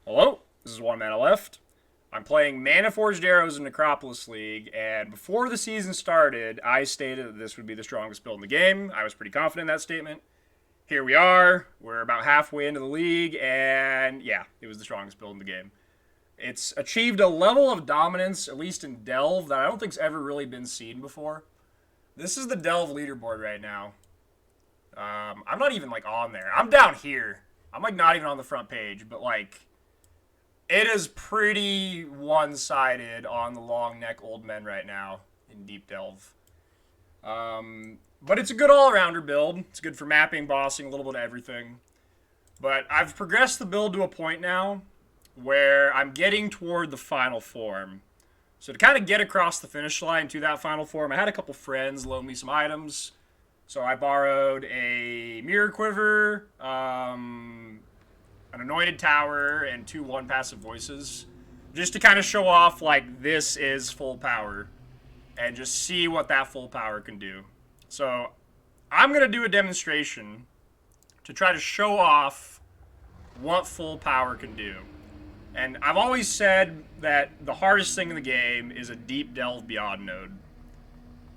Hello, this is One Mana Left. I'm playing Manaforged Arrows in Necropolis League, and before the season started, I stated that this would be the strongest build in the game. I was pretty confident in that statement. Here we are, we're about halfway into the league, and yeah, it was the strongest build in the game. It's achieved a level of dominance, at least in Delve, that I don't think's ever really been seen before. This is the Delve leaderboard right now. I'm not even, on there. I'm down here. I'm, not even on the front page, but, it is pretty one-sided on the long neck old men right now in Deep Delve. But it's a good all-rounder build. It's good for mapping, bossing, a little bit of everything. But I've progressed the build to a point now where I'm getting toward the final form. So to kind of get across the finish line to that final form, I had a couple friends loan me some items. So I borrowed a Mirror Quiver, an Anointed Tower, and 2 1-passive voices. Just to kind of show off, this is full power. And just see what that full power can do. So I'm going to do a demonstration to try to show off what full power can do. And I've always said that the hardest thing in the game is a deep delve beyond node.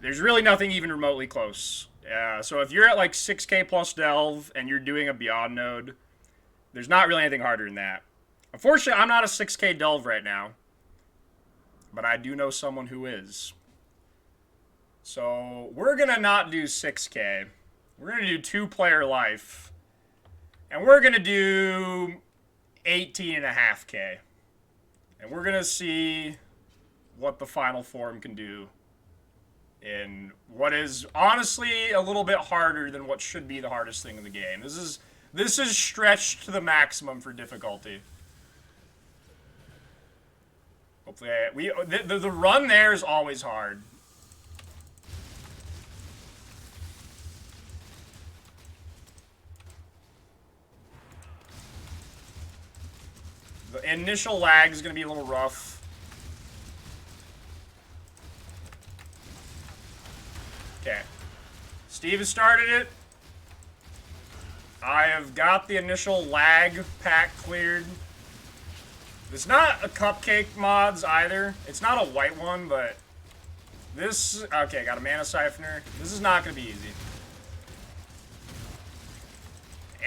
There's really nothing even remotely close. So if you're at 6k plus delve and you're doing a beyond node, there's not really anything harder than that. Unfortunately, I'm not a 6k delve right now, but I do know someone who is. So we're going to not do 6k. We're going to do 2-player life. And we're going to do 18.5k. And we're going to see what the final form can do in what is honestly a little bit harder than what should be the hardest thing in the game. This is stretched to the maximum for difficulty. Hopefully, the run there is always hard. The initial lag is going to be a little rough. Okay. Steve has started it. I have got the initial lag pack cleared. It's not a cupcake mods either. It's not a white one, but this... Okay, got a mana siphoner. This is not going to be easy.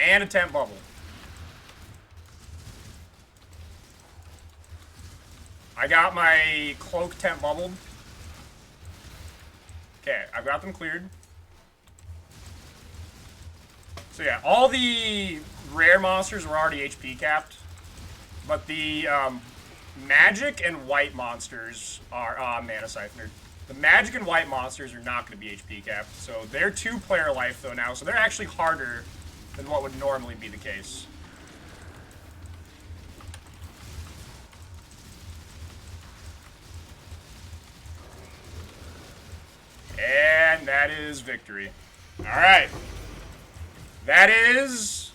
And a tent bubble. I got my cloak tent bubbled. Okay, I've got them cleared. So yeah, all the rare monsters were already HP capped. But the magic and white monsters are mana siphonered. The magic and white monsters are not going to be HP capped. So they're 2-player life though now, so they're actually harder than what would normally be the case. And that is victory. Alright. That is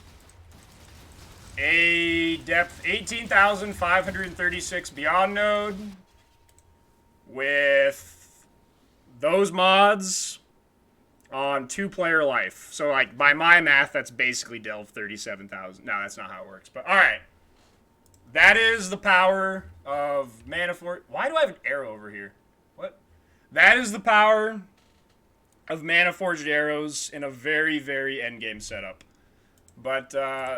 a depth 18,536 beyond node with those mods on 2-player life. So, by my math, that's basically delve 37,000. No, that's not how it works. But, alright. That is the power of Manaforged. Why do I have an arrow over here? What? That is the power of Manaforged Arrows in a very, very endgame setup. But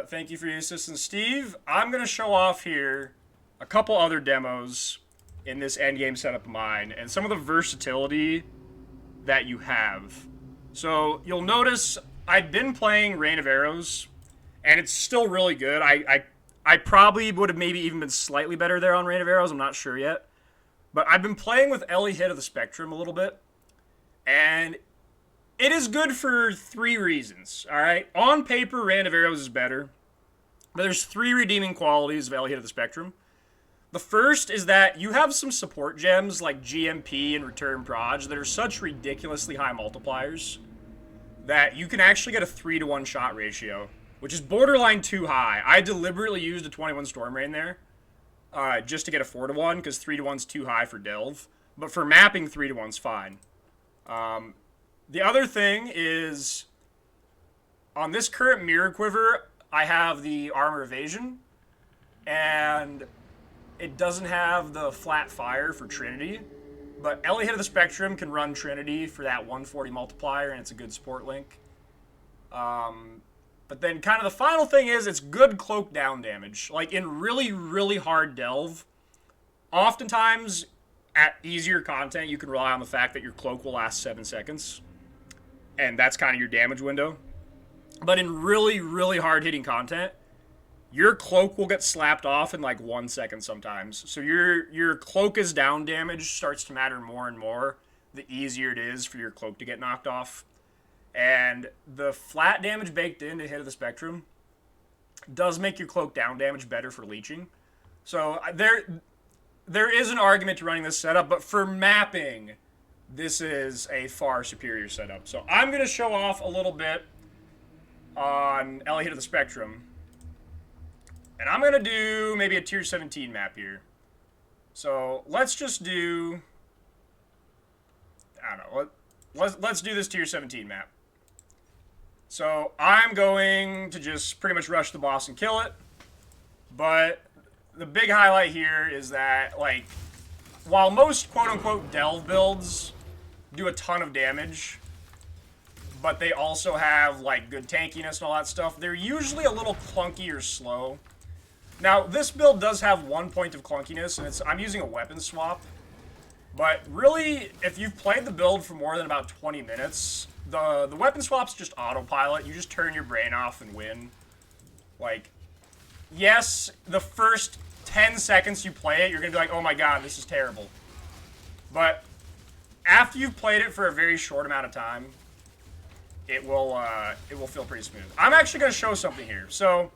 thank you for your assistance, Steve. I'm going to show off here a couple other demos in this endgame setup of mine and some of the versatility that you have. So you'll notice I've been playing Rain of Arrows, and it's still really good. I probably would have maybe even been slightly better there on Rain of Arrows. I'm not sure yet. But I've been playing with Ellie Hit of the Spectrum a little bit, and it is good for 3 reasons, alright? On paper, Rain of Arrows is better, but there's 3 redeeming qualities of Ellie Hit of the Spectrum. The first is that you have some support gems like GMP and Return Proj that are such ridiculously high multipliers that you can actually get a 3-to-1 shot ratio, which is borderline too high. I deliberately used a 21 Storm Rain there just to get a 4-to-1 because 3-to-1's too high for Delve, but for mapping, 3-to-1's fine. The other thing is, on this current Mirror Quiver, I have the Armor Evasion, and it doesn't have the flat fire for Trinity, but Ellie Hit of the Spectrum can run Trinity for that 140 multiplier, and it's a good support link. But then kind of the final thing is it's good cloak down damage. Like in really, really hard delve, oftentimes at easier content, you can rely on the fact that your cloak will last 7 seconds. And that's kind of your damage window. But in really, really hard-hitting content, your cloak will get slapped off in like 1 second sometimes. So your cloak is down damage starts to matter more and more the easier it is for your cloak to get knocked off. And the flat damage baked into Hit of the Spectrum does make your cloak down damage better for leeching. So there is an argument to running this setup, but for mapping, this is a far superior setup. So I'm going to show off a little bit on Ellie Hit of the Spectrum. And I'm going to do maybe a tier 17 map here. So let's just do, I don't know, let's do this tier 17 map. So I'm going to just pretty much rush the boss and kill it. But the big highlight here is that, like, while most quote-unquote delve builds do a ton of damage, but they also have, like, good tankiness and all that stuff, they're usually a little clunky or slow. Now, this build does have 1 point of clunkiness, and I'm using a weapon swap. But really, if you've played the build for more than about 20 minutes, the weapon swap's just autopilot. You just turn your brain off and win. Like, yes, the first 10 seconds you play it, you're going to be like, oh my god, this is terrible. But after you've played it for a very short amount of time, it will feel pretty smooth. I'm actually going to show something here. So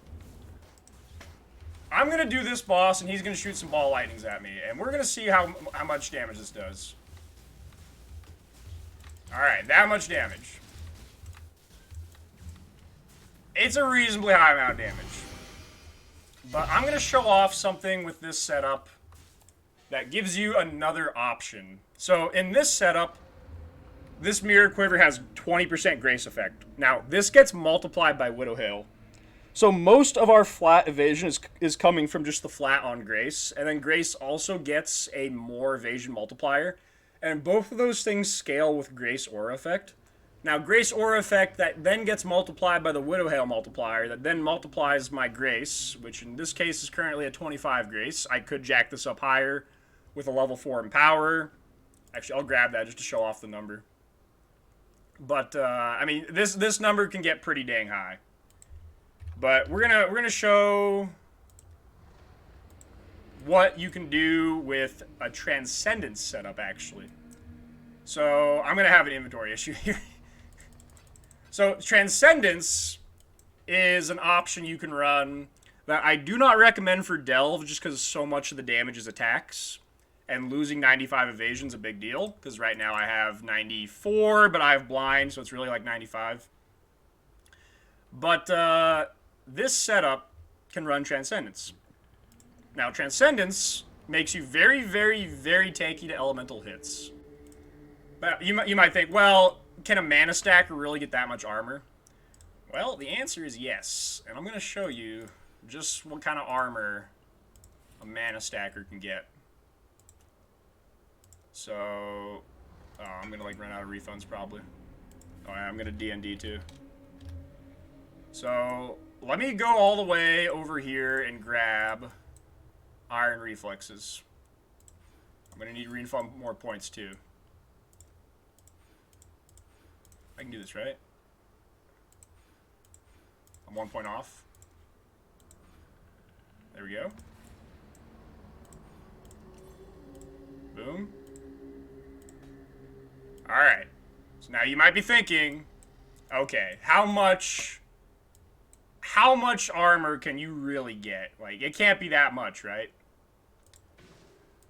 I'm going to do this boss, and he's going to shoot some ball lightnings at me. And we're going to see how much damage this does. Alright, that much damage. It's a reasonably high amount of damage. But I'm going to show off something with this setup that gives you another option. So in this setup, this Mirror Quiver has 20% Grace effect. Now, this gets multiplied by Widow Hail. So most of our flat evasion is coming from just the flat on Grace, and then Grace also gets a more evasion multiplier, and both of those things scale with Grace Aura Effect. Now, Grace Aura Effect that then gets multiplied by the Widow Hail multiplier, that then multiplies my Grace, which in this case is currently a 25 Grace. I could jack this up higher with a level 4 Empower. Actually, I'll grab that just to show off the number. But, I mean, this number can get pretty dang high. But we're gonna show what you can do with a Transcendence setup, actually. So I'm gonna have an inventory issue here. So Transcendence is an option you can run that I do not recommend for Delve, just because so much of the damage is attacks, and losing 95 evasion is a big deal. Because right now I have 94, but I have blind, so it's really like 95. But this setup can run Transcendence. Now, Transcendence makes you very, very, very tanky to elemental hits. But you might think, well, can a mana stacker really get that much armor? Well, the answer is yes. And I'm going to show you just what kind of armor a mana stacker can get. So, I'm going to like run out of refunds probably. Oh yeah, I'm going to D&D too. So, let me go all the way over here and grab Iron Reflexes. I'm going to need to refund more points too. I can do this, right? I'm 1 point off. There we go. Boom. Alright. So now you might be thinking, okay, how much armor can you really get? Like, it can't be that much, right?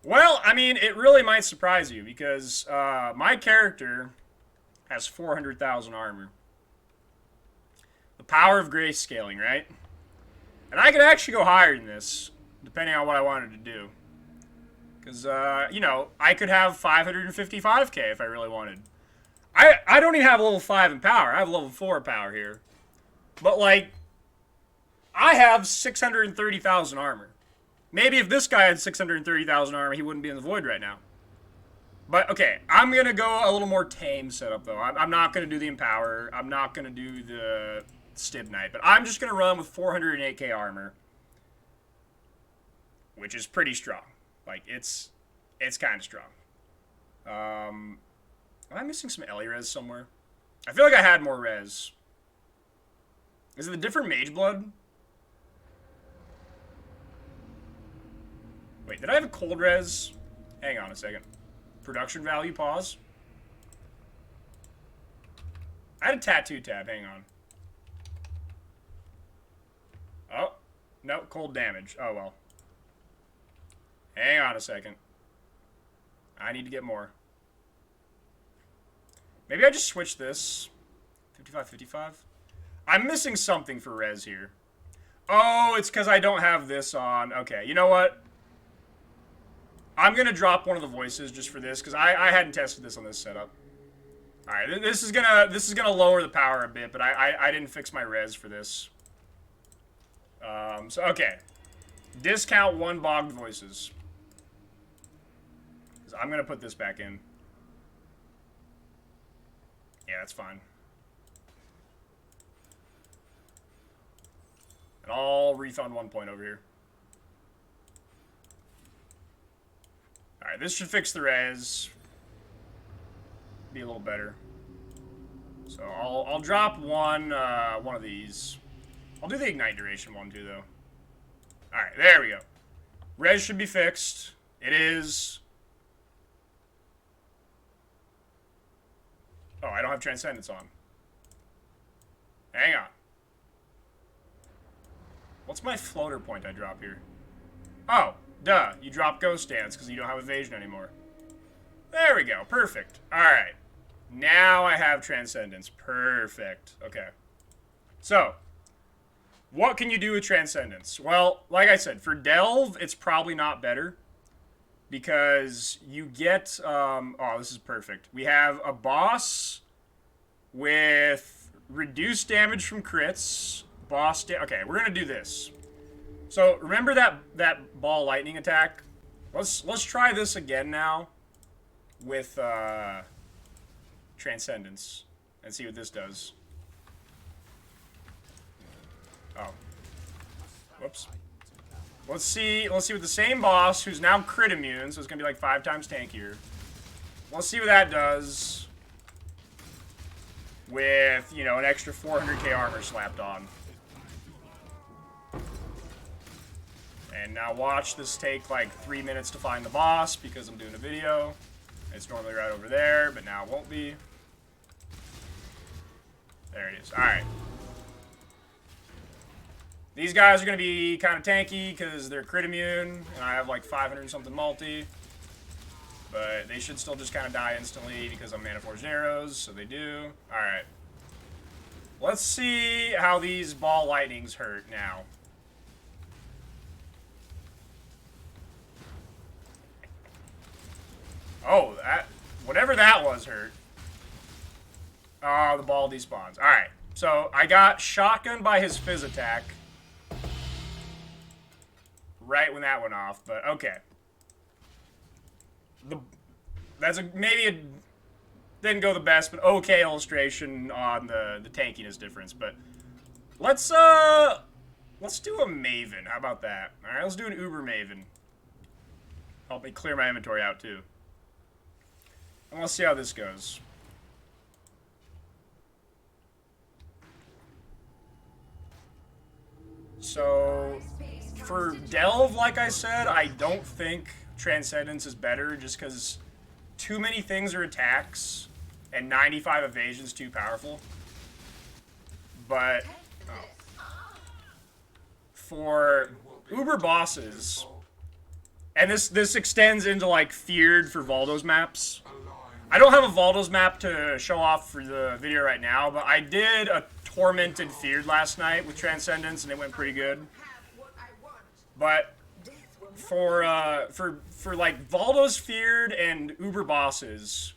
Well, I mean, it really might surprise you, because my character has 400,000 armor. The power of grace scaling, right? And I could actually go higher than this, depending on what I wanted to do. Because, you know, I could have 555k if I really wanted. I don't even have level 5 in power. I have level 4 power here. But, like, I have 630,000 armor. Maybe if this guy had 630,000 armor, he wouldn't be in the void right now. But, okay, I'm going to go a little more tame setup, though. I'm not going to do the Empower. I'm not going to do the Stib Knight. But I'm just going to run with 408k armor. Which is pretty strong. Like, it's kind of strong. Am I missing some Ellie res somewhere? I feel like I had more res. Is it the different Mage Blood? Wait, did I have a cold res? Hang on a second. Production value, pause. I had a tattoo tab, hang on. Oh, no, cold damage. Oh, well. Hang on a second. I need to get more. Maybe I just switch this. 55, 55. I'm missing something for res here. Oh, it's because I don't have this on. Okay, you know what? I'm going to drop one of the voices just for this, because I hadn't tested this on this setup. Alright, this is gonna lower the power a bit, but I didn't fix my res for this. So, okay. Discount 1 bogged voices. I'm going to put this back in. Yeah, that's fine. And I'll refund 1 point over here. Alright, this should fix the res. Be a little better. So I'll drop one of these. I'll do the ignite duration one too, though. Alright, there we go. Res should be fixed. It is. Oh, I don't have Transcendence on. Hang on. What's my floater point I drop here? Oh, duh. You drop Ghost Dance because you don't have Evasion anymore. There we go. Perfect. Alright. Now I have Transcendence. Perfect. Okay. So, what can you do with Transcendence? Well, like I said, for Delve, it's probably not better. Because you get... oh, this is perfect. We have a boss with reduced damage from crits. Okay, we're going to do this. So, remember that ball lightning attack? Let's try this again now with Transcendence and see what this does. Oh. Whoops. Let's see with the same boss, who's now crit immune, so it's going to be like 5 times tankier. Let's see what that does with, you know, an extra 400k armor slapped on. And now watch this take like 3 minutes to find the boss, because I'm doing a video. It's normally right over there, but now it won't be. There it is. Alright. These guys are going to be kind of tanky because they're crit immune, and I have like 500 and something multi. But they should still just kind of die instantly because I'm Manaforged arrows, so they do. Alright. Let's see how these ball lightnings hurt now. Oh, whatever that was hurt. Oh, the ball despawns. Alright. So, I got shotgunned by his fizz attack. Right when that went off, but okay. Maybe it didn't go the best, but okay illustration on the tankiness difference. But let's do a Maven. How about that? All right, let's do an Uber Maven. Help me clear my inventory out too. And let's see how this goes. So, for Delve, like I said, I don't think Transcendence is better just because too many things are attacks and 95 evasion's too powerful. But for Uber bosses, and this extends into like feared for Valdo's maps. I don't have a Valdo's map to show off for the video right now, but I did a Tormented Feared last night with Transcendence, and it went pretty good. But for like Valdo's Feared and Uber bosses,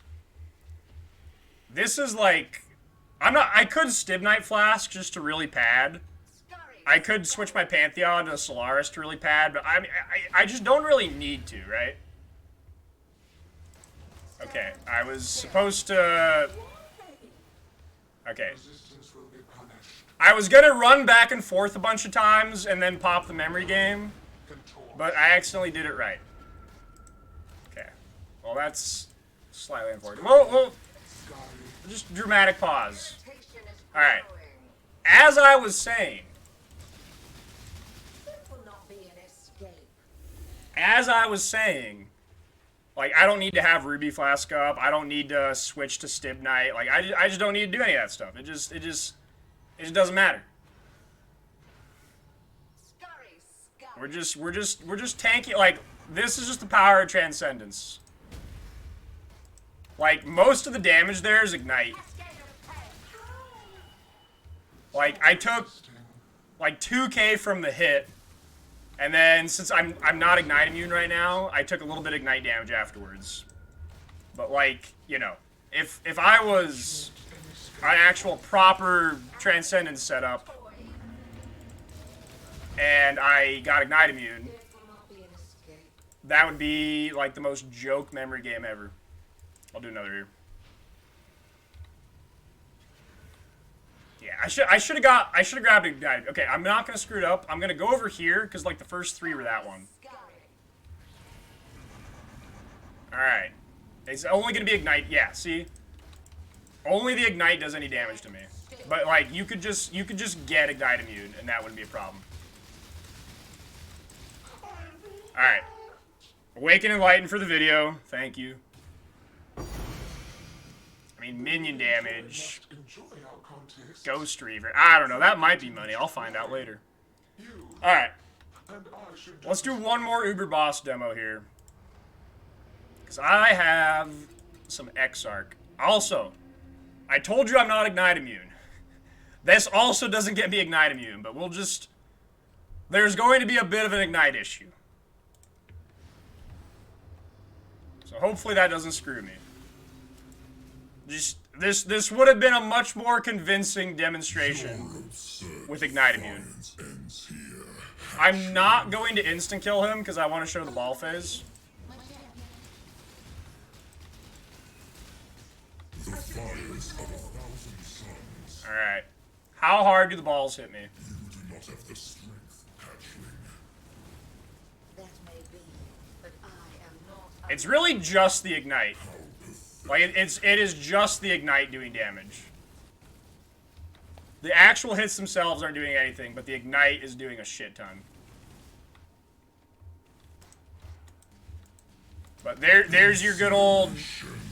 this is like I could Stib Knight Flask just to really pad. I could switch my Pantheon to Solaris to really pad, but I just don't really need to, right? Okay, I was supposed to... Okay. I was gonna run back and forth a bunch of times and then pop the memory game, but I accidentally did it right. Okay. Well, that's slightly unfortunate. Well, just dramatic pause. Alright. As I was saying... like, I don't need to have Ruby Flask up. I don't need to switch to Stib Knight. Like, I just don't need to do any of that stuff. It just doesn't matter. We're just tanking. Like, this is just the power of Transcendence. Like, most of the damage there is Ignite. Like, I took like 2k from the hit. And then, since I'm not Ignite immune right now, I took a little bit of Ignite damage afterwards. But, like, you know, if I was an actual proper Transcendence setup, and I got Ignite immune, that would be, like, the most joke memory game ever. I'll do another here. Yeah, I should have grabbed Ignite. Okay, I'm not gonna screw it up. I'm gonna go over here because like the first 3 were that one. All right, it's only gonna be Ignite. Yeah, see, only the Ignite does any damage to me. But like you could just get Ignite immune and that wouldn't be a problem. All right, Awaken and Lighten for the video. Thank you. I mean, minion damage. Ghost Reaver. I don't know. That might be money. I'll find out later. Alright. Let's do one more Uber Boss demo here. Because I have some Exarch. Also, I told you I'm not Ignite immune. This also doesn't get me Ignite immune, but we'll just... There's going to be a bit of an Ignite issue. So hopefully that doesn't screw me. Just this would have been a much more convincing demonstration with Ignite immune. I'm not going to instant kill him because I want to show the ball phase. Alright. How hard do the balls hit me? It's really just the Ignite. Like, it is just the Ignite doing damage. The actual hits themselves aren't doing anything, but the Ignite is doing a shit ton. But there's your good old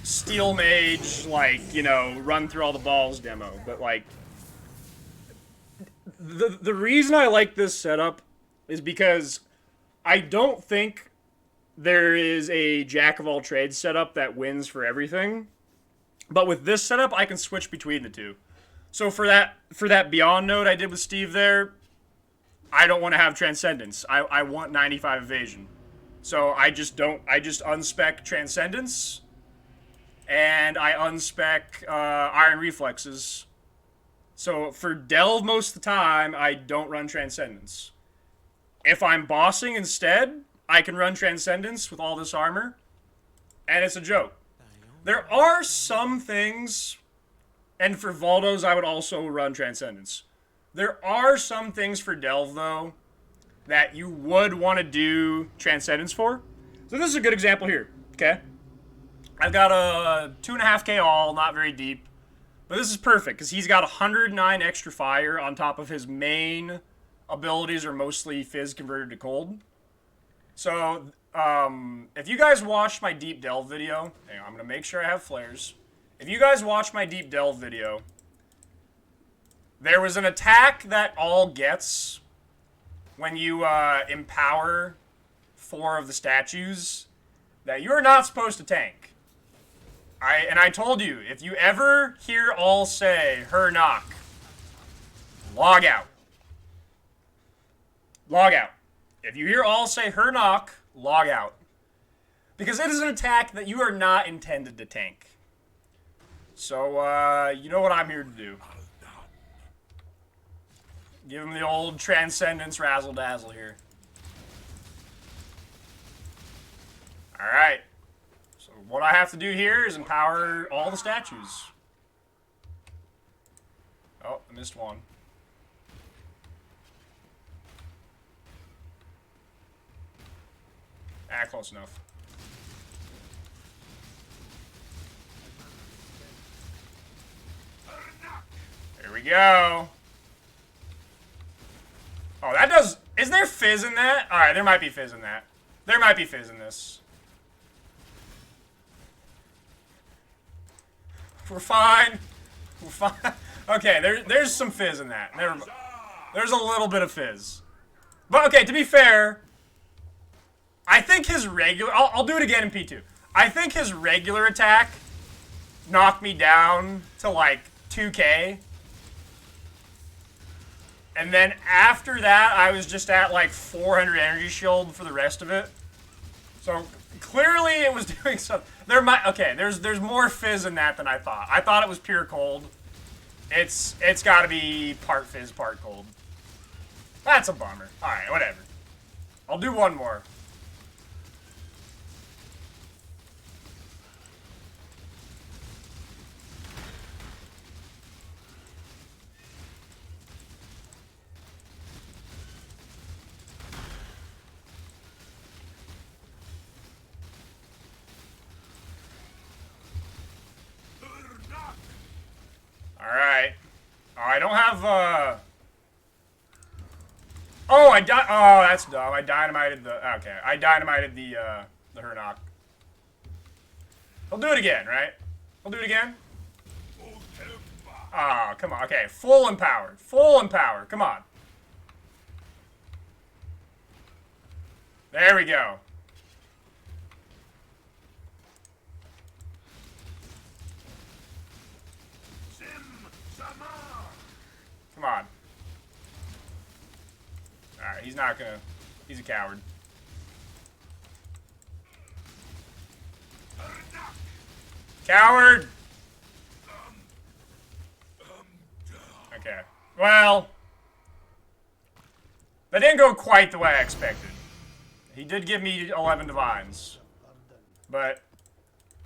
Steel Mage, like, you know, run through all the balls demo. But, like, the reason I like this setup is because I don't think there is a jack-of-all-trades setup that wins for everything. But with this setup, I can switch between the two. So for that Beyond node I did with Steve there, I don't want to have Transcendence. I want 95 evasion. So I just unspec Transcendence, and I unspec Iron Reflexes. So for Delve most of the time, I don't run Transcendence. If I'm bossing instead, I can run Transcendence with all this armor, and it's a joke. There are some things, and for Valdos I would also run Transcendence. There are some things for Delve, though, that you would want to do Transcendence for. So this is a good example here, okay? I've got a 2.5k all, not very deep, but this is perfect, because he's got 109 extra fire on top of his main abilities are mostly Fizz converted to cold. So, if you guys watched my Deep Delve video, hang on, I'm going to make sure I have flares. If you guys watched my Deep Delve video, there was an attack that all gets when you empower 4 of the statues that you're not supposed to tank. I told you, if you ever hear all say, her knock, log out. Log out. If you hear all say her knock, log out. Because it is an attack that you are not intended to tank. So, you know what I'm here to do. Give him the old Transcendence razzle-dazzle here. Alright. So what I have to do here is empower all the statues. Oh, I missed one. Ah, close enough. There we go. Oh, that does... Is there fizz in that? Alright, there might be fizz in that. There might be fizz in this. We're fine. We're fine. Okay, there's some fizz in that. There's a little bit of fizz. But, okay, to be fair, I think his regular... I'll do it again in P2. I think his regular attack knocked me down to, like, 2k. And then after that, I was just at, like, 400 energy shield for the rest of it. So, clearly it was doing something. Okay, there's more fizz in that than I thought. I thought it was pure cold. It's got to be part fizz, part cold. That's a bummer. Alright, whatever. I'll do one more. Alright. Oh, I don't have, Oh, oh, that's dumb. I dynamited the... Okay, I dynamited the Hernok. He'll do it again, right? He'll do it again? Oh, come on. Okay, full empowered. Full empowered. Come on. There we go. Come on. Alright, he's not gonna... He's a coward. Coward! Okay. Well... That didn't go quite the way I expected. He did give me 11 divines. But...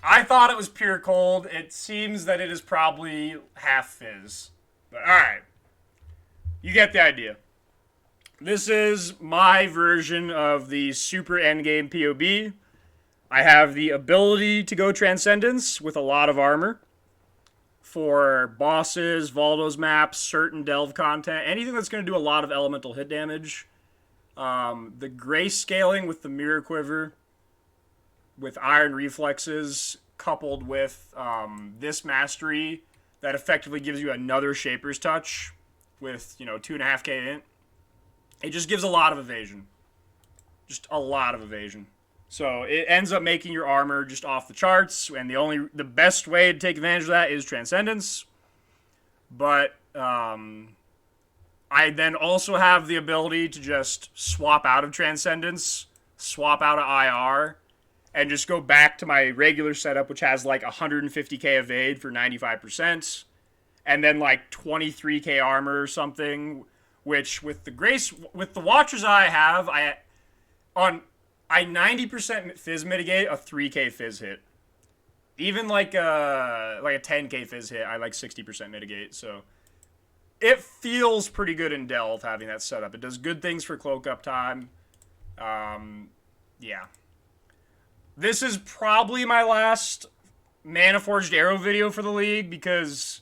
I thought it was pure cold. It seems that it is probably half fizz. But, alright. You get the idea. This is my version of the super endgame POB. I have the ability to go Transcendence with a lot of armor. For bosses, Valdo's maps, certain delve content, anything that's going to do a lot of elemental hit damage. The grace scaling with the mirror quiver, with iron reflexes, coupled with this mastery that effectively gives you another Shaper's Touch with, 2.5k int. It just gives a lot of evasion. Just a lot of evasion. So it ends up making your armor just off the charts, and the best way to take advantage of that is Transcendence. But I then also have the ability to just swap out of Transcendence, swap out of IR, and just go back to my regular setup, which has like 150k evade for 95%, and then like 23k armor or something. Which with the Watcher's Eye I have, I 90% fizz mitigate a 3k fizz hit. Even like a 10k fizz hit, I like 60% mitigate. So it feels pretty good in Delve having that setup. It does good things for cloak up time. Yeah. This is probably my last Manaforged Arrow video for the league because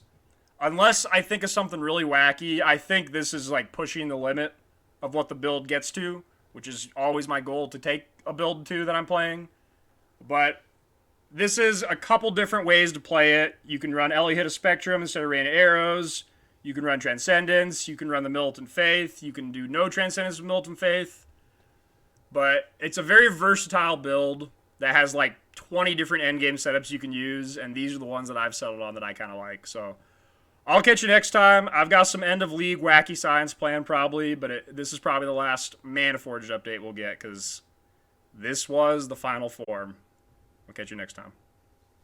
unless I think of something really wacky, I think this is like pushing the limit of what the build gets to, which is always my goal to take a build to that I'm playing. But this is a couple different ways to play it. You can run Ellie Hit a Spectrum instead of Rain of Arrows. You can run Transcendence. You can run the Militant Faith. You can do no Transcendence with Militant Faith. But it's a very versatile build that has like 20 different endgame setups you can use, and these are the ones that I've settled on that I kind of like. So I'll catch you next time. I've got some end of league wacky science planned probably, but this is probably the last Manaforged update we'll get because this was the final form. I'll catch you next time.